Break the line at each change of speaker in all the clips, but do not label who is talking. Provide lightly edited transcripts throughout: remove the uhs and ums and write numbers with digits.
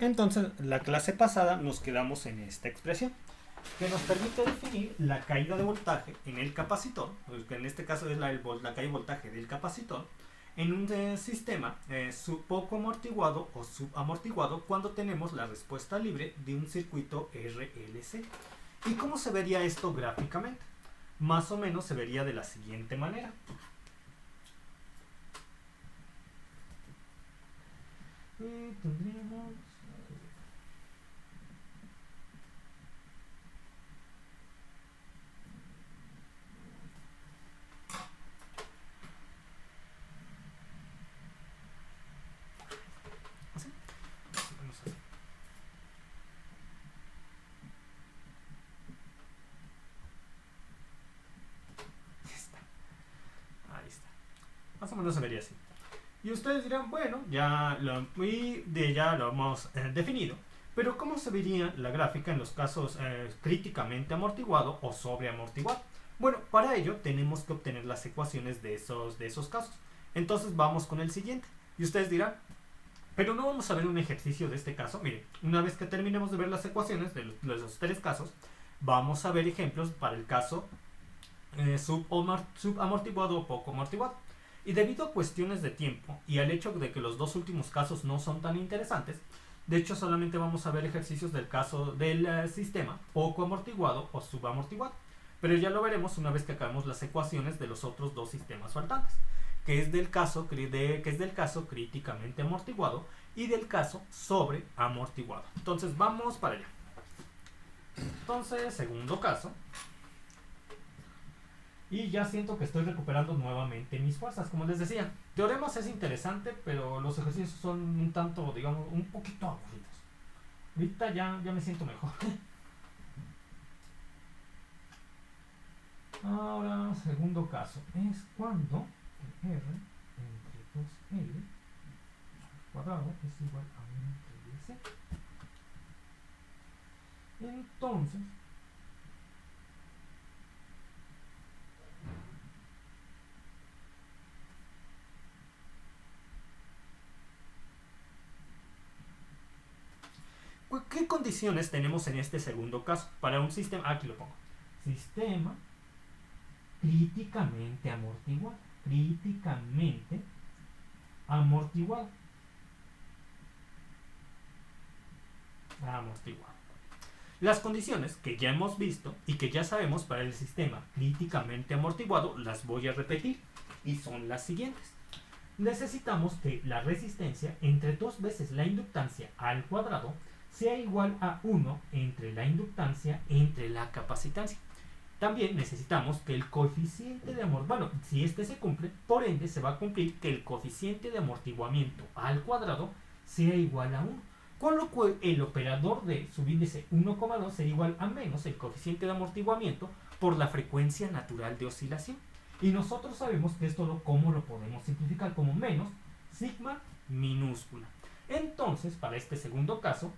Entonces, la clase pasada nos quedamos en esta expresión, que nos permite definir la caída de voltaje en el capacitor, que en este caso es la caída de voltaje del capacitor, en un sistema poco amortiguado o subamortiguado cuando tenemos la respuesta libre de un circuito RLC. ¿Y cómo se vería esto gráficamente? Más o menos se vería de la siguiente manera. Y tendríamos... ¿Así? Vamos a ver. Ahí está. Más o menos se vería así. Y ustedes dirán, bueno, ya lo hemos definido. Pero ¿cómo se vería la gráfica en los casos críticamente amortiguado o sobreamortiguado? Bueno, para ello tenemos que obtener las ecuaciones de esos casos. Entonces vamos con el siguiente. Y ustedes dirán, pero no vamos a ver un ejercicio de este caso. Miren, una vez que terminemos de ver las ecuaciones de los tres casos, vamos a ver ejemplos para el caso subamortiguado o poco amortiguado. Y debido a cuestiones de tiempo y al hecho de que los dos últimos casos no son tan interesantes, de hecho solamente vamos a ver ejercicios del caso del sistema poco amortiguado o subamortiguado. Pero ya lo veremos una vez que acabemos las ecuaciones de los otros dos sistemas faltantes, que es del caso críticamente amortiguado y del caso sobreamortiguado. Entonces vamos para allá. Entonces, segundo caso. Y ya siento que estoy recuperando nuevamente mis fuerzas. Como les decía, teoremas es interesante, pero los ejercicios son un tanto, digamos, un poquito aburridos. Ahorita ya me siento mejor. Ahora, segundo caso. Es cuando R entre 2L al cuadrado es igual a 1 entre DC. Entonces, ¿qué condiciones tenemos en este segundo caso? Para un sistema, aquí lo pongo. Sistema críticamente amortiguado. Críticamente amortiguado. Amortiguado. Las condiciones que ya hemos visto y que ya sabemos para el sistema críticamente amortiguado las voy a repetir y son las siguientes. Necesitamos que la resistencia entre 2 veces la inductancia al cuadrado sea igual a 1 entre la inductancia entre la capacitancia. También necesitamos que el coeficiente de amortiguamiento, bueno, si este se cumple, por ende se va a cumplir que el coeficiente de amortiguamiento al cuadrado sea igual a 1. Con lo cual el operador de subíndice 1,2 sería igual a menos el coeficiente de amortiguamiento por la frecuencia natural de oscilación. Y nosotros sabemos que ¿cómo lo podemos simplificar? Como menos sigma minúscula. Entonces, para este segundo caso,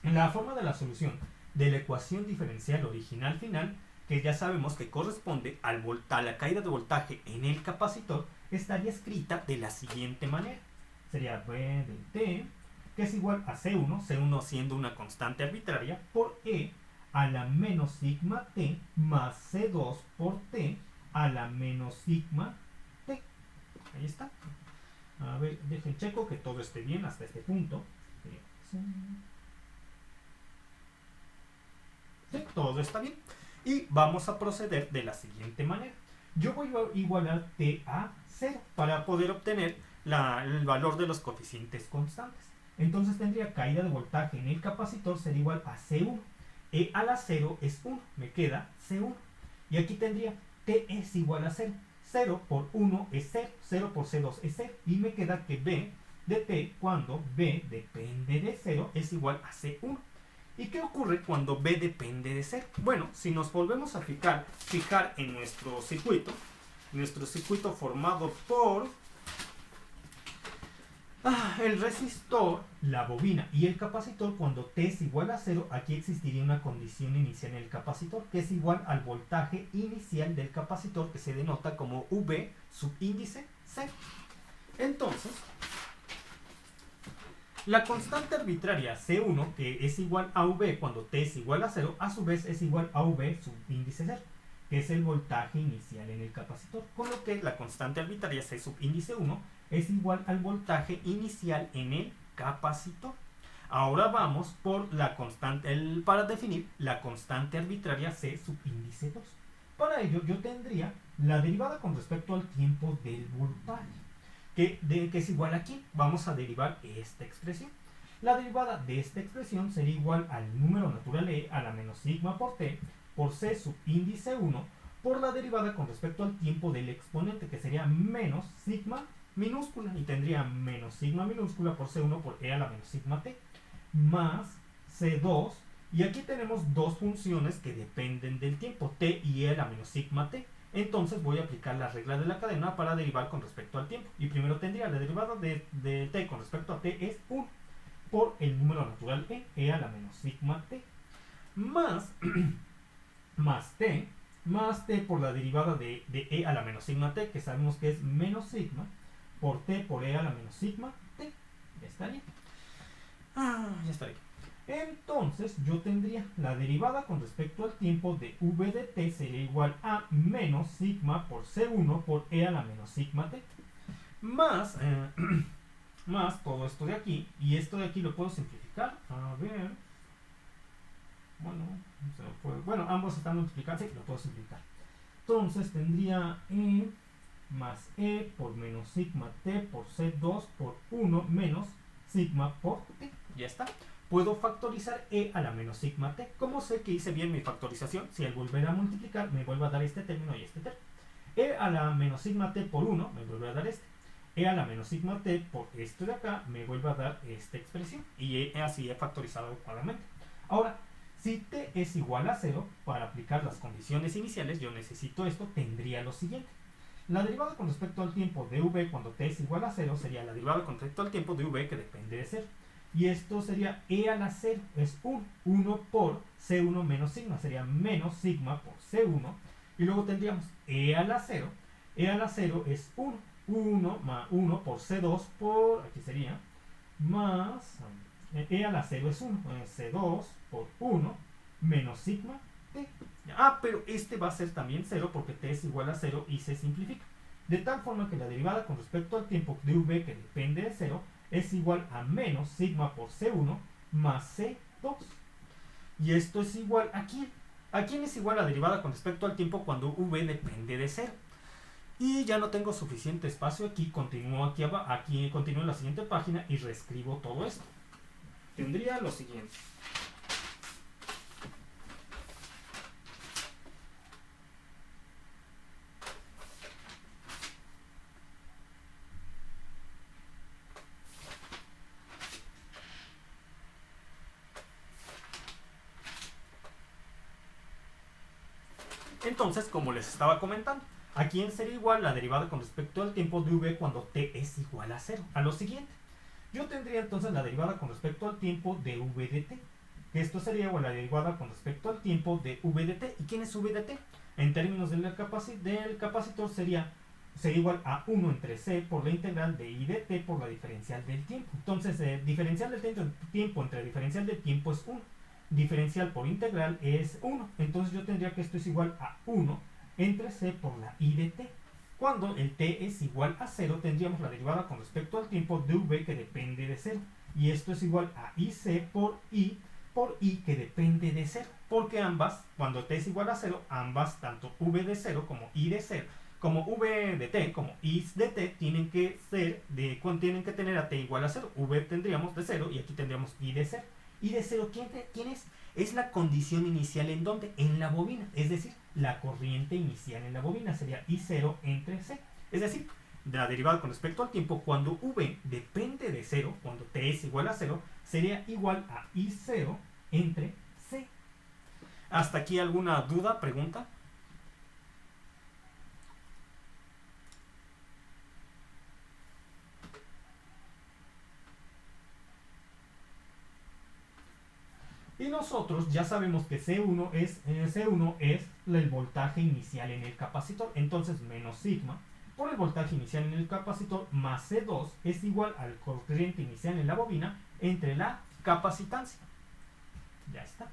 la forma de la solución de la ecuación diferencial original final, que ya sabemos que corresponde a la caída de voltaje en el capacitor, estaría escrita de la siguiente manera. Sería V de T, que es igual a C1 siendo una constante arbitraria, por E a la menos sigma T más C2 por T a la menos sigma T. Ahí está. A ver, dejen checo que todo esté bien hasta este punto. Sí, todo está bien. Y vamos a proceder de la siguiente manera. Yo voy a igualar T a 0 para poder obtener el valor de los coeficientes constantes. Entonces tendría caída de voltaje en el capacitor ser igual a C1. E a la 0 es 1, me queda C1. Y aquí tendría T es igual a 0. 0 por 1 es 0, 0 por C2 es 0. Y me queda que B de T cuando B depende de 0 es igual a C1. ¿Y qué ocurre cuando B depende de 0? Bueno, si nos volvemos a fijar en nuestro circuito formado por el resistor, la bobina y el capacitor, cuando T es igual a 0, aquí existiría una condición inicial en el capacitor que es igual al voltaje inicial del capacitor, que se denota como V subíndice 0. Entonces, La constante arbitraria C1, que es igual a V cuando T es igual a 0, a su vez es igual a V subíndice 0, que es el voltaje inicial en el capacitor. Con lo que la constante arbitraria C subíndice 1 es igual al voltaje inicial en el capacitor. Ahora vamos por la constante, para definir la constante arbitraria C subíndice 2. Para ello yo tendría la derivada con respecto al tiempo del voltaje, que es igual a ¿quién? Vamos a derivar esta expresión. La derivada de esta expresión sería igual al número natural e a la menos sigma por t por c subíndice 1 por la derivada con respecto al tiempo del exponente, que sería menos sigma minúscula, y tendría menos sigma minúscula por c1 por e a la menos sigma t más c2, y aquí tenemos dos funciones que dependen del tiempo, t y e a la menos sigma t. Entonces voy a aplicar la regla de la cadena para derivar con respecto al tiempo. Y primero tendría la derivada de t con respecto a t es 1 por el número natural e a la menos sigma t, más, más t por la derivada de e a la menos sigma t, que sabemos que es menos sigma, por t por e a la menos sigma t. Ya estaría. Ya estaría. Entonces yo tendría la derivada con respecto al tiempo de v de t sería igual a menos sigma por c1 por e a la menos sigma t, más, más todo esto de aquí, y esto de aquí lo puedo simplificar. A ver, bueno, ambos están multiplicados, sí, lo puedo simplificar. Entonces tendría e más e por menos sigma t por c2 por 1 menos sigma por t. Ya está. Puedo factorizar e a la menos sigma t. ¿Cómo sé que hice bien mi factorización? Si al volver a multiplicar me vuelve a dar este término y este término. E a la menos sigma t por 1 me vuelve a dar este. E a la menos sigma t por esto de acá me vuelve a dar esta expresión. Y así he factorizado adecuadamente. Ahora, si t es igual a 0, para aplicar las condiciones iniciales, yo necesito esto, tendría lo siguiente. La derivada con respecto al tiempo de v cuando t es igual a 0 sería la derivada con respecto al tiempo de v que depende de 0. Y esto sería e a la 0, es 1 por c1 menos sigma, sería menos sigma por c1. Y luego tendríamos e a la 0 es 1 más 1 por c2 por, aquí sería, más, e a la 0 es 1, c2 por 1 menos sigma t. Pero este va a ser también 0 porque t es igual a 0 y se simplifica. De tal forma que la derivada con respecto al tiempo de v que depende de 0 es igual a menos sigma por c1 más c2. Y esto es igual a ¿quién? ¿A quién es igual la derivada con respecto al tiempo cuando v depende de 0? Y ya no tengo suficiente espacio aquí, continúo aquí continúo en la siguiente página y reescribo todo esto. Tendría lo siguiente. Entonces, como les estaba comentando, ¿a quién sería igual la derivada con respecto al tiempo de v cuando t es igual a 0? A lo siguiente. Yo tendría entonces la derivada con respecto al tiempo de v de t. Que esto sería igual a la derivada con respecto al tiempo de v de t. ¿Y quién es v de t? En términos del capacitor sería igual a 1 entre c por la integral de i de t por la diferencial del tiempo. Entonces, diferencial del tiempo entre diferencial del tiempo es 1. Diferencial por integral es 1. Entonces yo tendría que esto es igual a 1 entre c por la i de t. Cuando el t es igual a 0, tendríamos la derivada con respecto al tiempo de v que depende de 0. Y esto es igual a ic por i que depende de 0. Porque ambas, cuando t es igual a 0, ambas, tanto v de 0 como i de 0, como v de t como i de t, tienen que tener a t igual a 0. V tendríamos de 0 y aquí tendríamos i de 0. ¿Y de 0 quién es? Es la condición inicial en ¿dónde? En la bobina, es decir, la corriente inicial en la bobina sería I0 entre C. Es decir, de la derivada con respecto al tiempo, cuando V depende de 0, cuando T es igual a 0, sería igual a I0 entre C. ¿Hasta aquí alguna duda, pregunta? Y nosotros ya sabemos que C1 es el voltaje inicial en el capacitor. Entonces menos sigma por el voltaje inicial en el capacitor más C2 es igual al corriente inicial en la bobina entre la capacitancia. Ya está.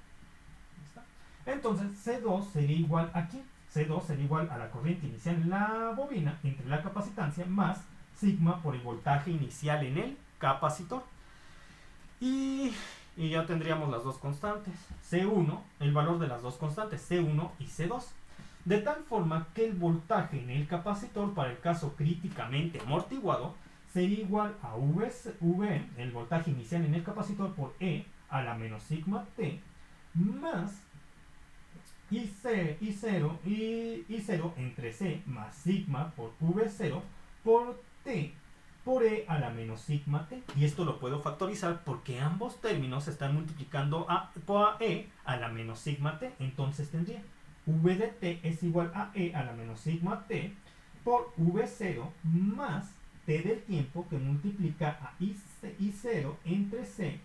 Entonces C2 sería igual aquí. C2 sería igual a la corriente inicial en la bobina entre la capacitancia más sigma por el voltaje inicial en el capacitor. Y ya tendríamos las dos constantes. C1, el valor de las dos constantes, C1 y C2. De tal forma que el voltaje en el capacitor para el caso críticamente amortiguado sería igual a V, el voltaje inicial en el capacitor, por E a la menos sigma T más I0 entre C más sigma por V0 por T por E a la menos sigma T. Y esto lo puedo factorizar porque ambos términos se están multiplicando por E a la menos sigma T. Entonces tendría V de T es igual a E a la menos sigma T por V0 más T del tiempo, que multiplica a I0 entre C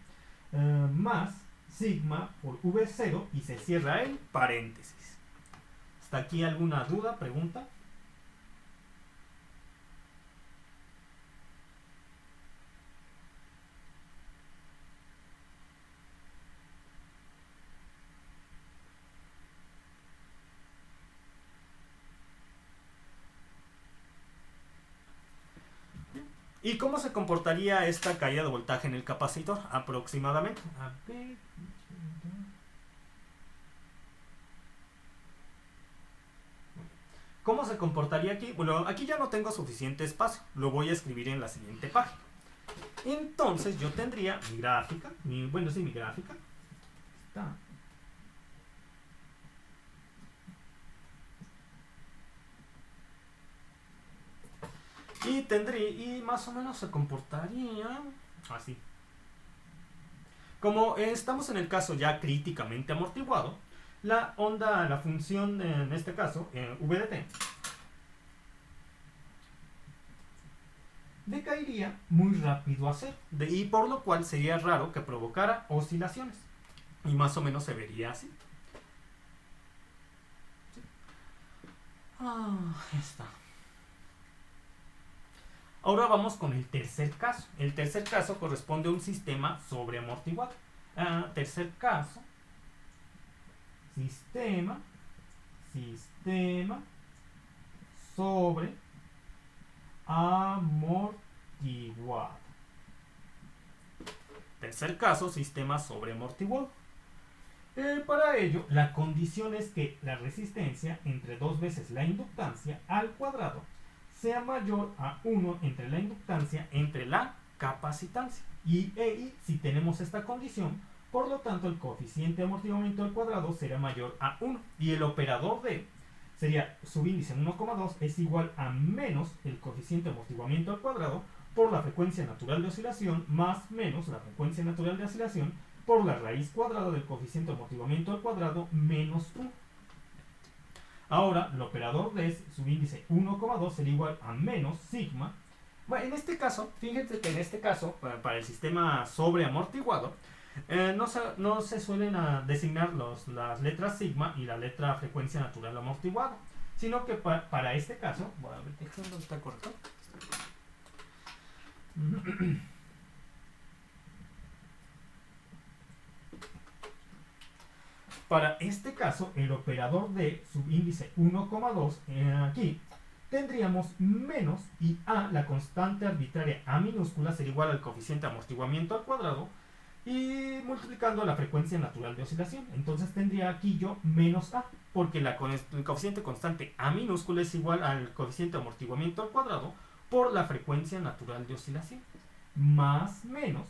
más sigma por V0 y se cierra el paréntesis. ¿Hasta aquí alguna duda, pregunta? ¿Y cómo se comportaría esta caída de voltaje en el capacitor? Aproximadamente. A ver. ¿Cómo se comportaría aquí? Bueno, aquí ya no tengo suficiente espacio. Lo voy a escribir en la siguiente página. Entonces yo tendría mi gráfica. Mi gráfica. Está. Y más o menos se comportaría así. Como estamos en el caso ya críticamente amortiguado, la función en este caso, v de t, decaería muy rápido a cero, y por lo cual sería raro que provocara oscilaciones. Y más o menos se vería así. ¿Sí? Está. Ahora vamos con el tercer caso. El tercer caso corresponde a un sistema sobreamortiguado. Tercer caso. Sistema sobreamortiguado. Tercer caso, sistema sobreamortiguado. Para ello, la condición es que la resistencia entre 2 veces la inductancia al cuadrado sea mayor a 1 entre la inductancia entre la capacitancia. Y si tenemos esta condición, por lo tanto el coeficiente de amortiguamiento al cuadrado será mayor a 1. Y el operador D sería subíndice 1,2 es igual a menos el coeficiente de amortiguamiento al cuadrado por la frecuencia natural de oscilación más menos la frecuencia natural de oscilación por la raíz cuadrada del coeficiente de amortiguamiento al cuadrado menos 1. Ahora, el operador de subíndice 1,2 sería igual a menos sigma. Bueno, en este caso, fíjense que en este caso, para el sistema sobreamortiguado, no se suelen designar las letras sigma y la letra frecuencia natural amortiguado, sino que para este caso, voy a ver, ¿dónde está correcto? Para este caso, el operador de subíndice 1,2 aquí tendríamos menos y a, la constante arbitraria a minúscula, sería igual al coeficiente de amortiguamiento al cuadrado y multiplicando la frecuencia natural de oscilación. Entonces tendría aquí yo menos a, porque el coeficiente constante a minúscula es igual al coeficiente de amortiguamiento al cuadrado por la frecuencia natural de oscilación, más menos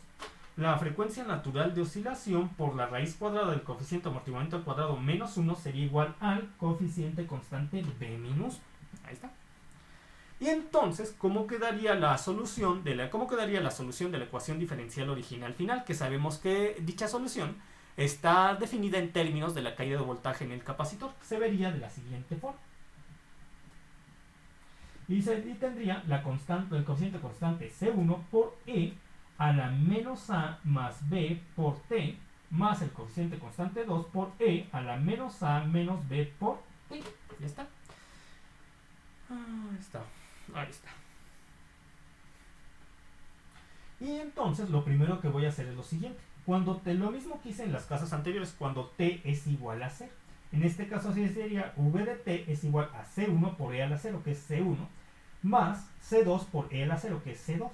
la frecuencia natural de oscilación por la raíz cuadrada del coeficiente de amortiguamiento al cuadrado menos 1 sería igual al coeficiente constante B minúsculo. Ahí está. Y entonces, ¿cómo quedaría la solución de la ecuación diferencial original final? Que sabemos que dicha solución está definida en términos de la caída de voltaje en el capacitor. Se vería de la siguiente forma. Y tendría el coeficiente constante C1 por E a la menos A más B por T más el coeficiente constante 2 por E a la menos A menos B por T. Ya está. Está. Ahí está. Y entonces lo primero que voy a hacer es lo siguiente. Lo mismo que hice en las casas anteriores, cuando t es igual a 0. En este caso así sería v de t es igual a c1 por e a la 0, que es c1, más c2 por e a la 0, que es c2.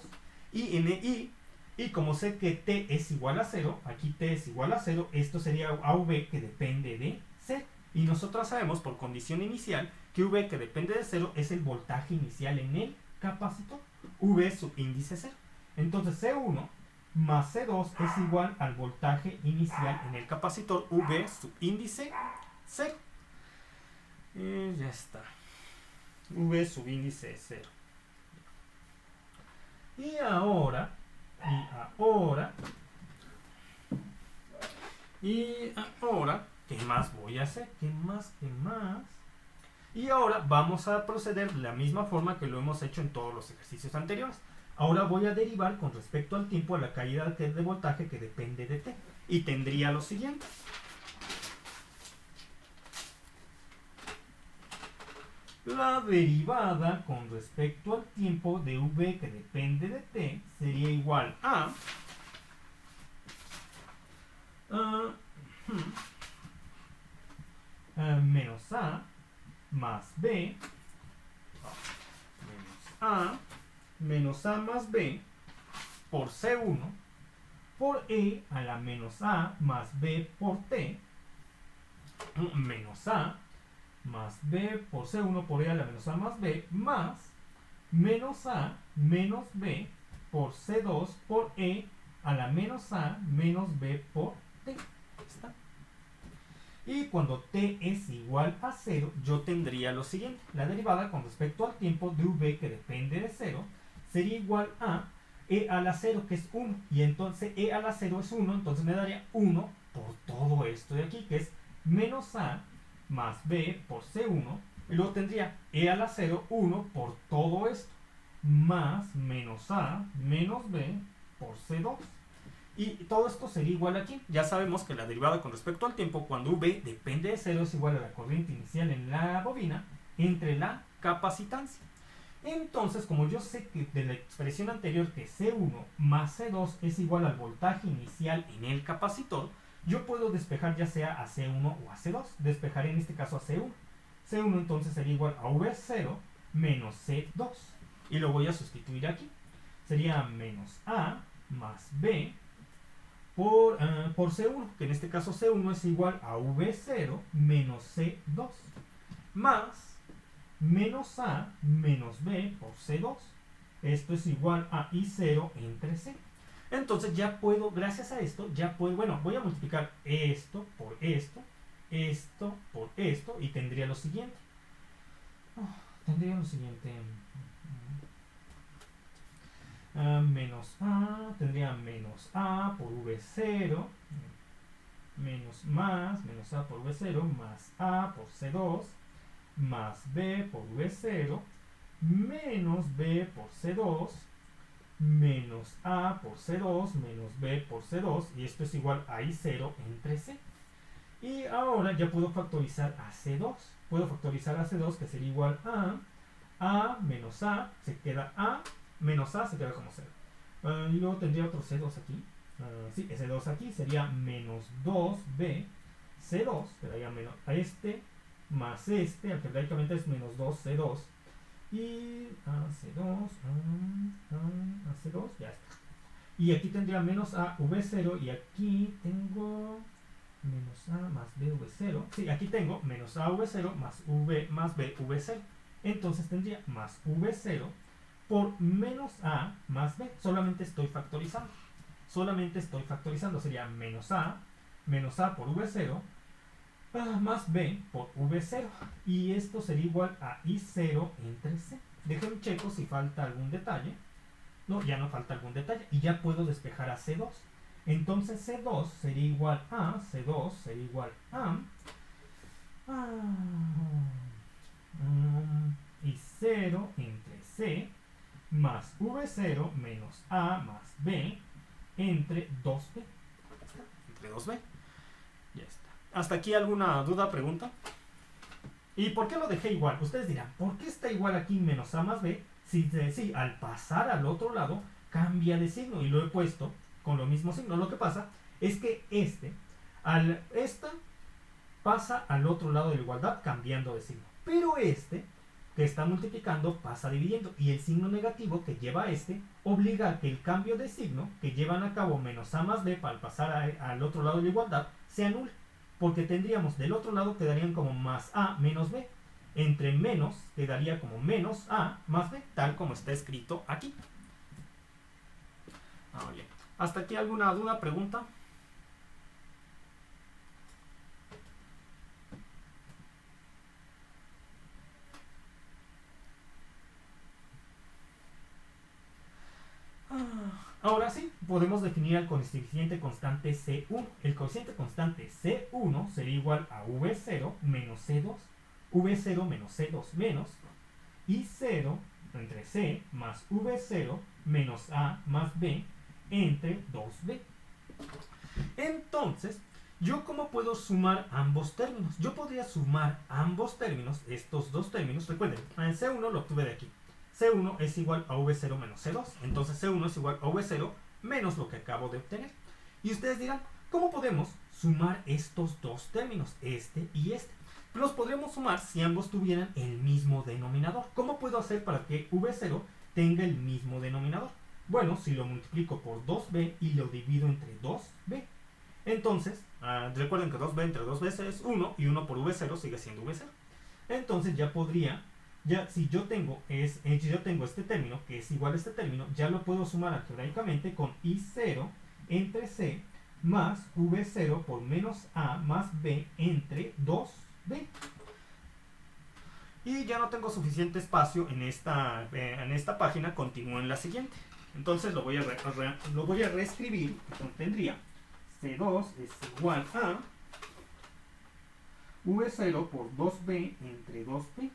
Y como sé que t es igual a 0, aquí t es igual a 0, esto sería AV que depende de 0. Y nosotros sabemos por condición inicial que V que depende de 0 es el voltaje inicial en el capacitor. V es su índice 0. Entonces C1 más C2 es igual al voltaje inicial en el capacitor, V su índice 0. Y ya está. V su índice 0. Y ahora, ¿qué más voy a hacer? ¿Qué más? Y ahora vamos a proceder de la misma forma que lo hemos hecho en todos los ejercicios anteriores. Ahora voy a derivar con respecto al tiempo a la caída de voltaje que depende de t. Y tendría lo siguiente. La derivada con respecto al tiempo de v que depende de t sería igual a menos a más b menos a más b por c1 por e a la menos a más b por t menos a más b por c1 por e a la menos a más b más menos a menos b por c2 por e a la menos a menos b por t. ¿Está? Y cuando t es igual a 0, yo tendría lo siguiente. La derivada con respecto al tiempo de v que depende de 0 sería igual a e a la 0, que es 1. Y entonces e a la 0 es 1, entonces me daría 1 por todo esto de aquí, que es menos a más b por c1. Y luego tendría e a la 0, 1 por todo esto, más menos a menos b por c2. Y todo esto sería igual aquí. Ya sabemos que la derivada con respecto al tiempo, cuando v depende de 0, es igual a la corriente inicial en la bobina entre la capacitancia. Entonces, como yo sé que de la expresión anterior que C1 más C2 es igual al voltaje inicial en el capacitor, yo puedo despejar ya sea a C1 o a C2. Despejaré en este caso a C1. C1 entonces sería igual a V0 menos C2. Y lo voy a sustituir aquí. Sería menos A más B por C1, que en este caso C1 es igual a V0 menos C2, más menos A menos B por C2. Esto es igual a I0 entre C. Entonces ya puedo, gracias a esto, ya puedo, bueno, voy a multiplicar esto por esto, esto por esto, y tendría lo siguiente. Menos A, tendría menos A por V0, menos A por V0, más A por C2, más B por V0, menos B por C2, menos A por C2, menos B por C2, y esto es igual a I0 entre C. Y ahora ya puedo factorizar a C2. Puedo factorizar a C2, que sería igual a menos A, se queda A, menos A se queda como 0. Y luego tendría otro C2 aquí. Sí, ese 2 aquí sería menos 2B C2, quedaría menos a este, más este, algebraicamente es menos 2C2. Y AC2, AC2, ya está. Y aquí tendría menos A V0 y aquí tengo menos A más B V0. Sí, aquí tengo menos A V0 más V más B V0. Entonces tendría más V0 por menos A más B. Solamente estoy factorizando. Sería menos A por V0 más B por V0. Y esto sería igual a I0 entre C. Dejen checo si falta algún detalle. No, ya no falta algún detalle. Y ya puedo despejar a C2. Entonces C2 sería igual a I0 entre C más V0 menos A más B entre 2B. Entre 2B. Ya está. ¿Hasta aquí alguna duda, pregunta? ¿Y por qué lo dejé igual? Ustedes dirán, ¿por qué está igual aquí menos A más B Sí, al pasar al otro lado cambia de signo y lo he puesto con lo mismo signo. Lo que pasa es que esta pasa al otro lado de la igualdad cambiando de signo. Pero este, que está multiplicando, pasa dividiendo. Y el signo negativo que lleva obliga a que el cambio de signo que llevan a cabo menos a más b para pasar al otro lado de la igualdad se anule. Porque tendríamos del otro lado quedarían como más a menos b. Entre menos quedaría como menos a más b, tal como está escrito aquí. Bien. ¿Hasta aquí alguna duda, pregunta? Ahora sí, podemos definir el coeficiente constante C1. El coeficiente constante C1 sería igual a V0 menos C2. V0 menos C2 menos I0 entre C más V0 menos A más B entre 2B. Entonces, ¿yo cómo puedo sumar ambos términos? Yo podría sumar ambos términos, estos dos términos. Recuerden, en C1 lo obtuve de aquí. C1 es igual a V0 menos C2. Entonces C1 es igual a V0 menos lo que acabo de obtener. Y ustedes dirán, ¿cómo podemos sumar estos dos términos, este y este? Los podríamos sumar si ambos tuvieran el mismo denominador. ¿Cómo puedo hacer para que V0 tenga el mismo denominador? Bueno, si lo multiplico por 2b y lo divido entre 2b. Entonces, recuerden que 2b entre 2b es 1 y 1 por V0 sigue siendo V0. Entonces ya podría, si yo tengo este término que es igual a este término, ya lo puedo sumar algebraicamente con I0 entre C más V0 por menos A más B entre 2B. Y ya no tengo suficiente espacio en esta página, continúo en la siguiente. Entonces lo voy a reescribir. Entonces tendría C2 es igual a V0 por 2B entre 2B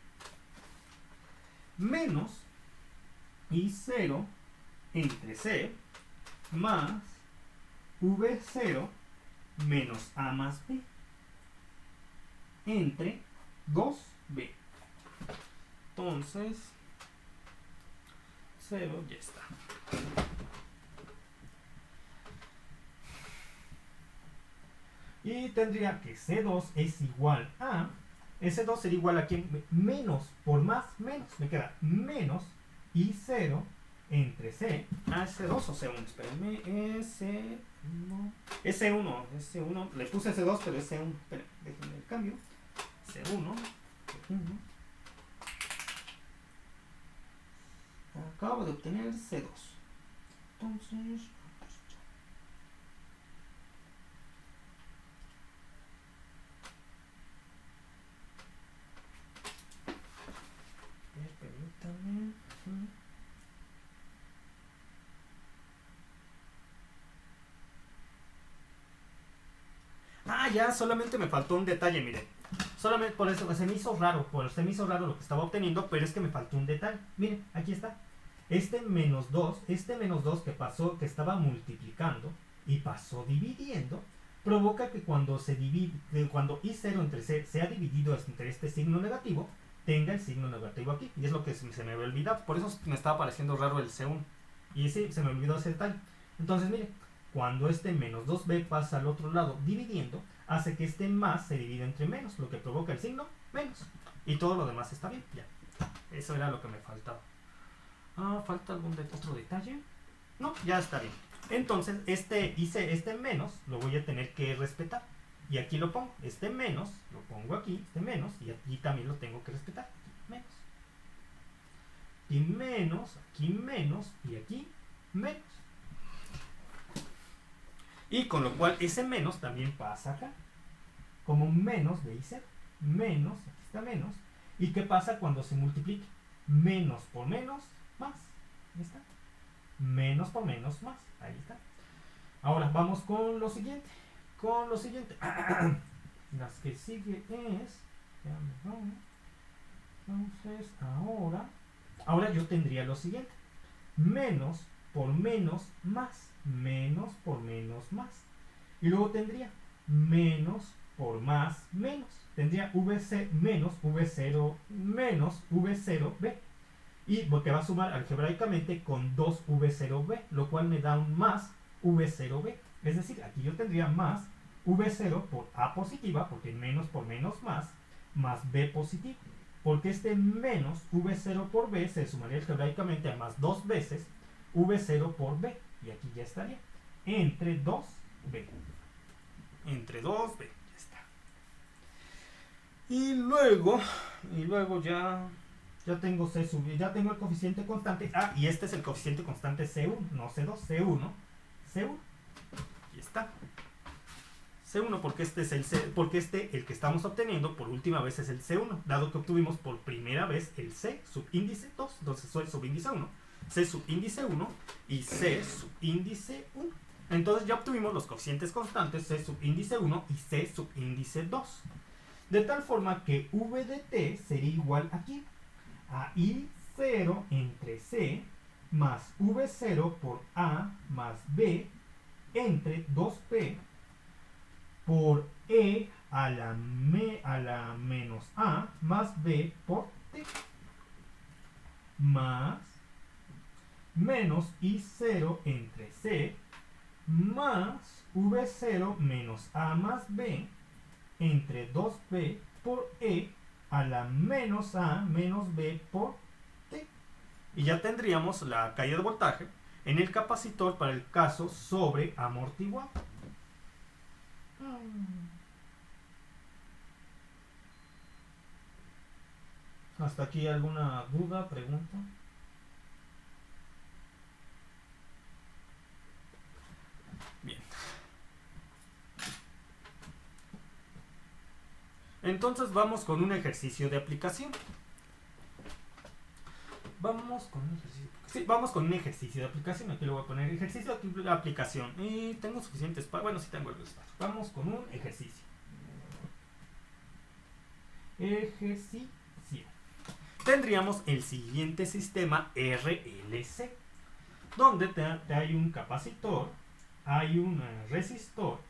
menos I0 entre C más V0 menos A más B entre 2B. Entonces 0 ya está. Y tendría que C2 es igual a, S2 sería igual a ¿quién? Menos por más, menos, me queda menos I0 entre C, S2 o C1, espérenme, S1, le puse S2 pero es C1, espérenme, déjenme el cambio, C1, acabo de obtener C2, entonces permítanme. Ya solamente me faltó un detalle, miren. Solamente por eso se me hizo raro lo que estaba obteniendo, pero es que me faltó un detalle. Miren, aquí está. Este menos 2 que pasó, que estaba multiplicando y pasó dividiendo, provoca que cuando cuando I0 entre C sea dividido entre este signo negativo, tenga el signo negativo aquí. Y es lo que se me había olvidado. Por eso me estaba pareciendo raro el C1. Y sí, se me olvidó ese detalle. Entonces, miren, cuando este menos 2b pasa al otro lado dividiendo, hace que este más se divida entre menos, lo que provoca el signo menos. Y todo lo demás está bien, ya. Eso era lo que me faltaba. ¿Falta algún otro detalle? No, ya está bien. Entonces, este menos lo voy a tener que respetar. Y aquí lo pongo. Este menos, lo pongo aquí, este menos, y aquí también lo tengo que respetar. Menos. Y menos, aquí menos, y aquí menos. Y con lo cual ese menos también pasa acá. Como menos de I0. Menos, aquí está menos. ¿Y qué pasa cuando se multiplica? Menos por menos, más. Ahí está. Menos por menos, más. Ahí está. Ahora vamos con lo siguiente. Las que sigue es... Entonces, ahora yo tendría lo siguiente. Menos por menos, más. Menos por menos, más. Y luego tendría menos por más, menos. Tendría VC menos V0 menos V0B. y que va a sumar algebraicamente con 2v0b, lo cual me da un más v0b. Es decir, aquí yo tendría más v0 por a positiva, porque menos por menos más b positivo. Porque este menos v0 por b se sumaría algebraicamente a más 2 veces v0 por b. Y aquí ya estaría. Entre 2b. Entre 2b. Ya está. Y luego ya tengo C sub, ya tengo el coeficiente constante. Ah, y este es el coeficiente constante C1, no C2, C1. C1. Y está. C1 porque este es el que estamos obteniendo por última vez es el C1, dado que obtuvimos por primera vez el C subíndice 2, entonces soy subíndice 1, C subíndice 1 y C subíndice 1. Entonces ya obtuvimos los coeficientes constantes C subíndice 1 y C subíndice 2. De tal forma que V de t sería igual aquí a I0 entre C más V0 por A más B entre 2P por E a la menos A más B por T más menos I0 entre C más V0 menos A más B entre 2B por E a la menos A menos B por T. Y ya tendríamos la caída de voltaje en el capacitor para el caso sobre amortiguado. ¿Hasta aquí alguna duda, pregunta? Bien. Entonces vamos con un ejercicio de aplicación. Vamos con un ejercicio de aplicación. Aquí le voy a poner ejercicio de aplicación. Y tengo suficiente espacio. Bueno, sí tengo el espacio. Vamos con un ejercicio. Ejercicio. Tendríamos el siguiente sistema RLC, donde hay un capacitor, hay un resistor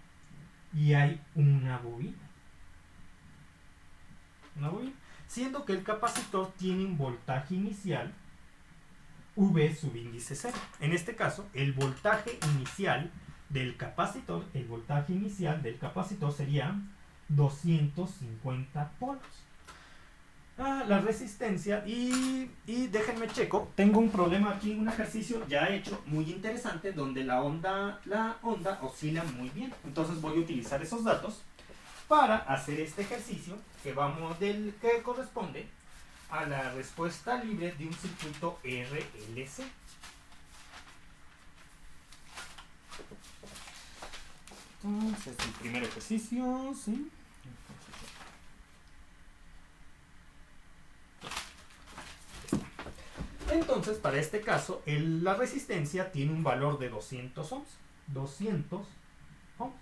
y hay una bobina. Siendo que el capacitor tiene un voltaje inicial V subíndice 0. En este caso, el voltaje inicial del capacitor sería 250 polos. La resistencia y déjenme checo, tengo un problema aquí, un ejercicio ya hecho muy interesante donde la onda oscila muy bien. Entonces voy a utilizar esos datos para hacer este ejercicio que corresponde a la respuesta libre de un circuito RLC. Entonces, el primer ejercicio, ¿sí? Entonces, para este caso, la resistencia tiene un valor de 200 ohms. 200 ohms.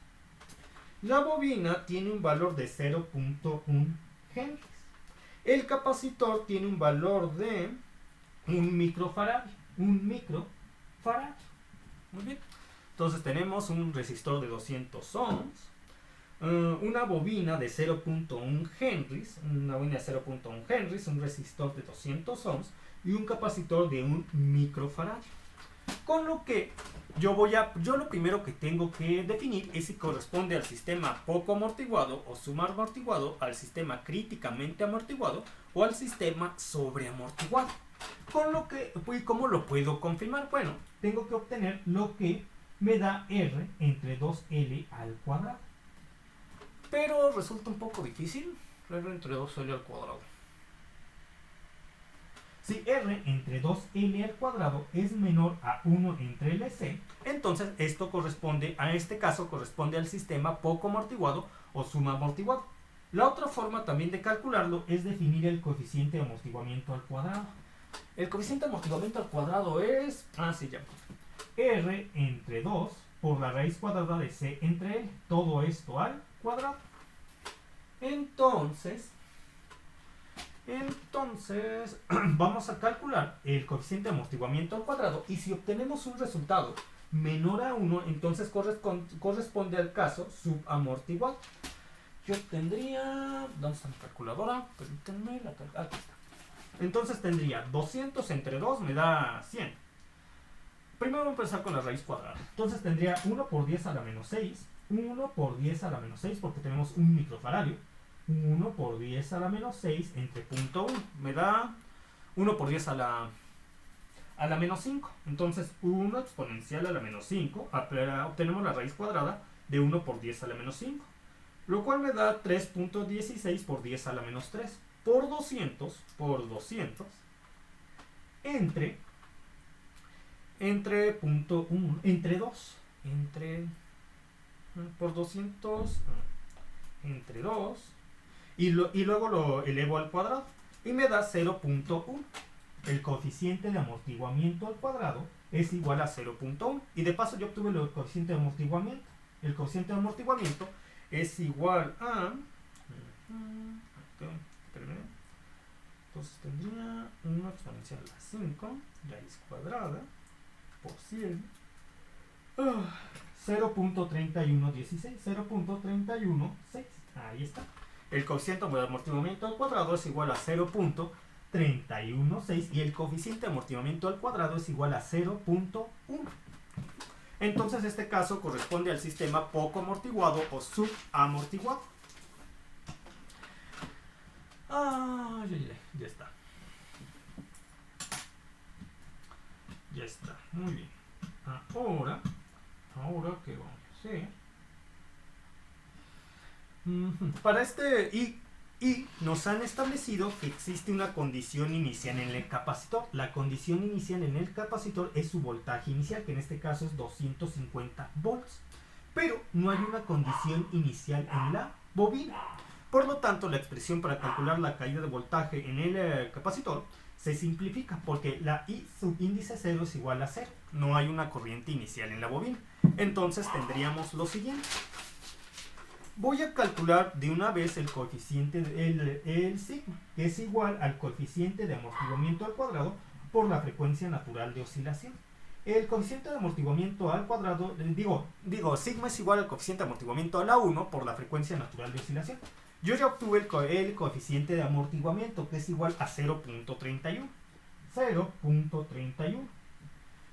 La bobina tiene un valor de 0.1 Henry. El capacitor tiene un valor de 1 microfarad. Muy bien. Entonces tenemos un resistor de 200 ohms, una bobina de 0.1 Henry, un resistor de 200 ohms y un capacitor de 1 microfarad. Con lo que yo lo primero que tengo que definir es si corresponde al sistema poco amortiguado o suramortiguado, al sistema críticamente amortiguado o al sistema sobreamortiguado. Con lo que, ¿cómo lo puedo confirmar? Bueno, tengo que obtener lo que me da R entre 2L al cuadrado. Pero resulta un poco difícil. R entre 2L al cuadrado. Si R entre 2L al cuadrado es menor a 1 entre LC, entonces esto corresponde al sistema poco amortiguado o suramortiguado. La otra forma también de calcularlo es definir el coeficiente de amortiguamiento al cuadrado. El coeficiente de amortiguamiento al cuadrado es... R entre 2 por la raíz cuadrada de C entre L. Todo esto al cuadrado. Entonces, vamos a calcular el coeficiente de amortiguamiento al cuadrado y si obtenemos un resultado menor a 1, entonces corresponde al caso subamortiguado. Yo tendría... ¿Dónde está mi calculadora? Permítanme, aquí está. Entonces tendría 200 entre 2 me da 100. Primero vamos a empezar con la raíz cuadrada. Entonces tendría 1 por 10 a la menos 6. 1 por 10 a la menos 6 porque tenemos un microfaradio. 1 por 10 a la menos 6 entre punto 1. Me da 1 por 10 a la menos 5. Entonces 1 exponencial a la menos 5. Obtenemos la raíz cuadrada de 1 por 10 a la menos 5. Lo cual me da 3.16 por 10 a la menos 3. Por 200 entre punto 1, entre 2, por 200 entre 2 y luego lo elevo al cuadrado y me da 0.1. El coeficiente de amortiguamiento al cuadrado es igual a 0.1 y de paso yo obtuve el coeficiente de amortiguamiento. El coeficiente de amortiguamiento es igual a entonces tendría 1 exponencial a 5 raíz cuadrada por 100 0.3116. 0.316. Ahí está. El coeficiente de amortiguamiento al cuadrado es igual a 0.316 y el coeficiente de amortiguamiento al cuadrado es igual a 0.1. Entonces este caso corresponde al sistema poco amortiguado o subamortiguado. Ya está. Ya está. Muy bien. Ahora, ¿qué vamos a hacer? Para este y nos han establecido que existe una condición inicial en el capacitor. La condición inicial en el capacitor es su voltaje inicial, que en este caso es 250 volts. Pero no hay una condición inicial en la bobina. Por lo tanto, la expresión para calcular la caída de voltaje en el capacitor se simplifica porque la I subíndice 0 es igual a 0. No hay una corriente inicial en la bobina. Entonces tendríamos lo siguiente. Voy a calcular de una vez el coeficiente, el sigma, que es igual al coeficiente de amortiguamiento al cuadrado por la frecuencia natural de oscilación. El coeficiente de amortiguamiento al cuadrado, sigma es igual al coeficiente de amortiguamiento a la 1 por la frecuencia natural de oscilación. Yo ya obtuve el coeficiente de amortiguamiento, que es igual a 0.31. 0.31.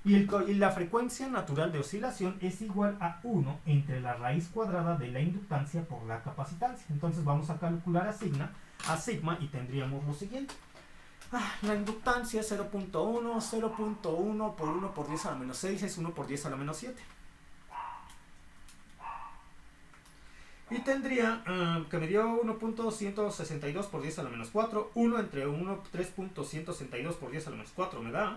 Y la frecuencia natural de oscilación es igual a 1 entre la raíz cuadrada de la inductancia por la capacitancia. Entonces vamos a calcular a sigma y tendríamos lo siguiente. La inductancia es 0.1 por 1 por 10 a la menos 6 es 1 por 10 a la menos 7. Y tendría que me dio 1.162 por 10 a la menos 4. 1 entre 3.162 por 10 a la menos 4 me da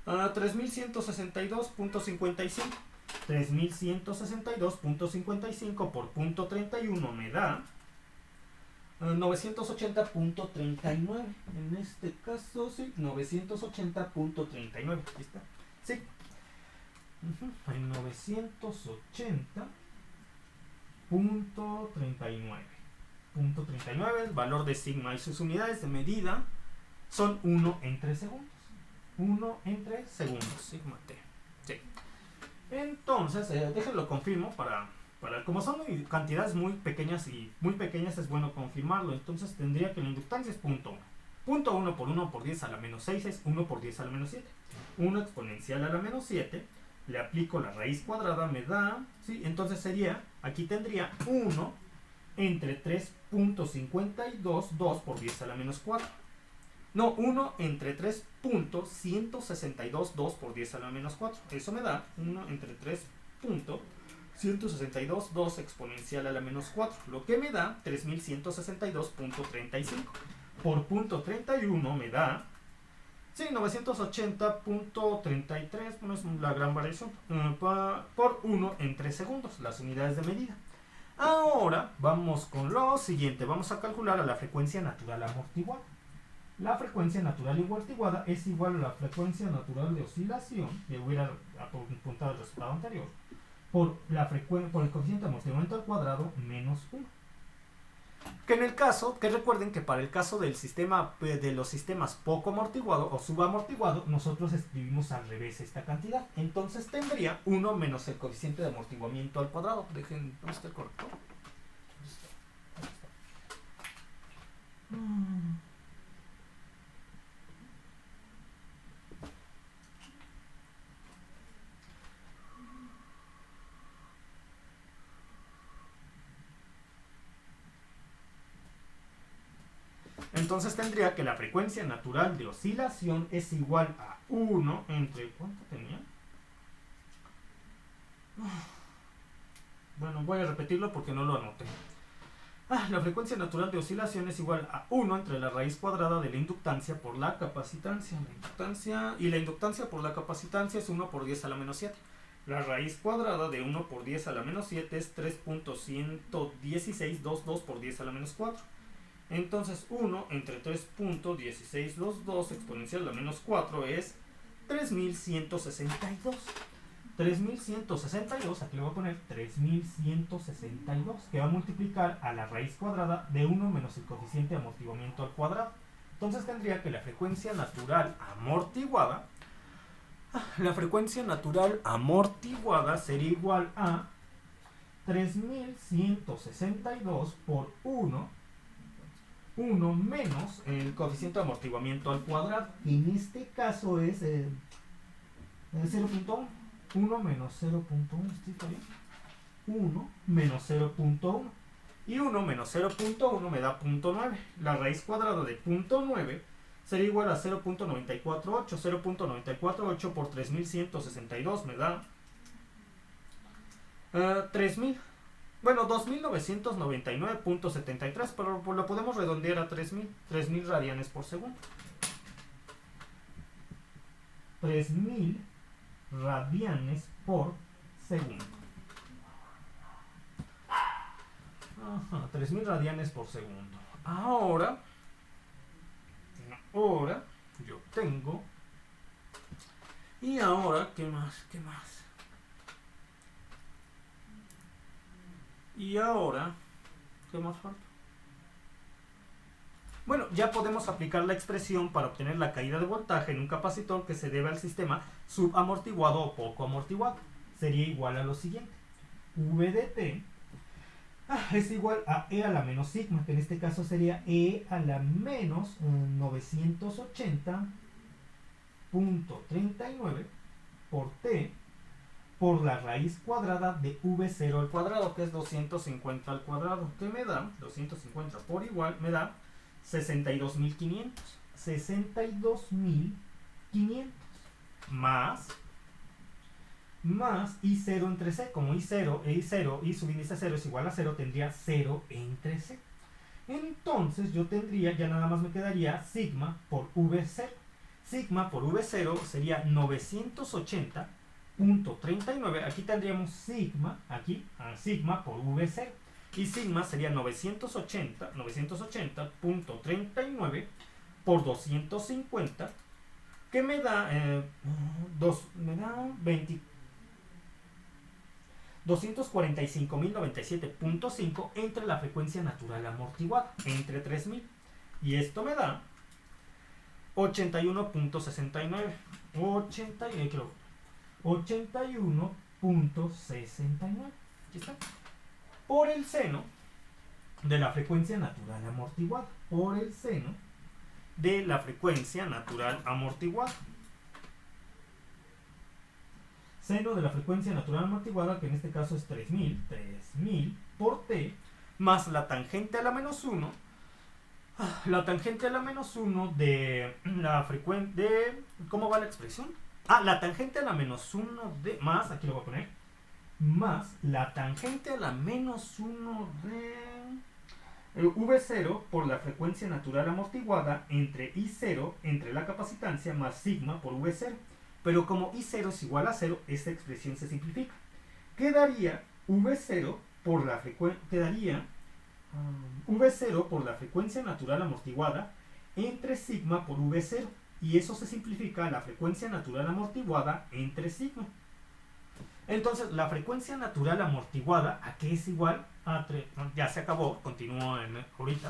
3162.55. 3162.55 por punto 31 me da 980.39. En este caso, sí, 980.39. Aquí está. Sí. Hay 980.39. El valor de sigma y sus unidades de medida son 1 entre segundos. 1 entre segundos, sigma t. Sí. Entonces, déjenlo confirmo para como son cantidades muy pequeñas es bueno confirmarlo. Entonces tendría que la inductancia es punto 1. Punto 1 por 1 por 10 a la menos 6 es 1 por 10 a la menos 7. 1 exponencial a la menos 7. Le aplico la raíz cuadrada, me da, ¿sí? Entonces sería, aquí tendría 1 entre 3.52, 2 por 10 a la menos 4. No, 1 entre 3.162, 2 por 10 a la menos 4. Eso me da 1 entre 3.162, 2 exponencial a la menos 4. Lo que me da 3162.35. Por punto 31 me da, sí, 980.33. Bueno, es la gran variación. Por 1 entre segundos, las unidades de medida. Ahora vamos con lo siguiente. Vamos a calcular a la frecuencia natural amortiguada. La frecuencia natural amortiguada es igual a la frecuencia natural de oscilación, que hubiera apuntado el resultado anterior, por el coeficiente de amortiguamiento al cuadrado menos 1. Que en el caso, que recuerden que para el caso del sistema, de los sistemas poco amortiguado o subamortiguado, nosotros escribimos al revés esta cantidad. Entonces tendría 1 menos el coeficiente de amortiguamiento al cuadrado. ¿Dónde está el corrector? Entonces tendría que la frecuencia natural de oscilación es igual a 1 entre... ¿Cuánto tenía? Bueno, voy a repetirlo porque no lo anoté. La frecuencia natural de oscilación es igual a 1 entre la raíz cuadrada de la inductancia por la capacitancia. La inductancia por la capacitancia es 1 por 10 a la menos 7. La raíz cuadrada de 1 por 10 a la menos 7 es 3.11622 por 10 a la menos 4. Entonces 1 entre 3.1622 exponencial a la menos 4 es 3162. 3162, aquí le voy a poner 3162, que va a multiplicar a la raíz cuadrada de 1 menos el coeficiente de amortiguamiento al cuadrado. Entonces tendría que la frecuencia natural amortiguada sería igual a 3162 por 1 menos el coeficiente de amortiguamiento al cuadrado, que en este caso es 0.1. 1 menos 0.1, ¿sí está bien? 1 menos 0.1. Y 1 menos 0.1 me da 0.9. La raíz cuadrada de 0.9 sería igual a 0.948. 0.948 por 3162 me da 3000. Bueno, 2999.73, pero lo podemos redondear a 3000 radianes por segundo. 3000 radianes por segundo. 3000 radianes por segundo. Ahora yo tengo. Y ahora, ¿qué más? Y ahora, ¿qué más falta? Bueno, ya podemos aplicar la expresión para obtener la caída de voltaje en un capacitor que se debe al sistema subamortiguado o poco amortiguado. Sería igual a lo siguiente. V de T es igual a E a la menos sigma, que en este caso sería E a la menos 980.39 por T por la raíz cuadrada de V0 al cuadrado, que es 250 al cuadrado, que me da 250 por igual, me da 62.500. 62.500 más I0 entre C. Como I0 y su índice 0 es igual a 0, tendría 0 entre C. Entonces yo tendría, ya nada más me quedaría sigma por V0. Sigma por V0 sería 980.39. Aquí tendríamos sigma, sigma por V0. Y sigma sería 980.39 por 250, que me da 245.097.5 entre la frecuencia natural amortiguada, entre 3000. Y esto me da 81.69. 81.69. Aquí está. Por el seno de la frecuencia natural amortiguada. Por el seno de la frecuencia natural amortiguada. Seno de la frecuencia natural amortiguada, que en este caso es 3000 por T, más la tangente a la menos 1. La tangente a la menos 1 de la frecuencia ¿cómo va la expresión? La tangente a la menos 1 de... Más, aquí lo voy a poner. Más la tangente a la menos 1 de V0 por la frecuencia natural amortiguada entre I0 entre la capacitancia más sigma por V0. Pero como I0 es igual a 0, esta expresión se simplifica. Quedaría V0 por la frecuencia natural amortiguada entre sigma por V0. Y eso se simplifica a la frecuencia natural amortiguada entre sigma. Entonces, la frecuencia natural amortiguada, ¿a qué es igual? Ya se acabó, continúo ahorita.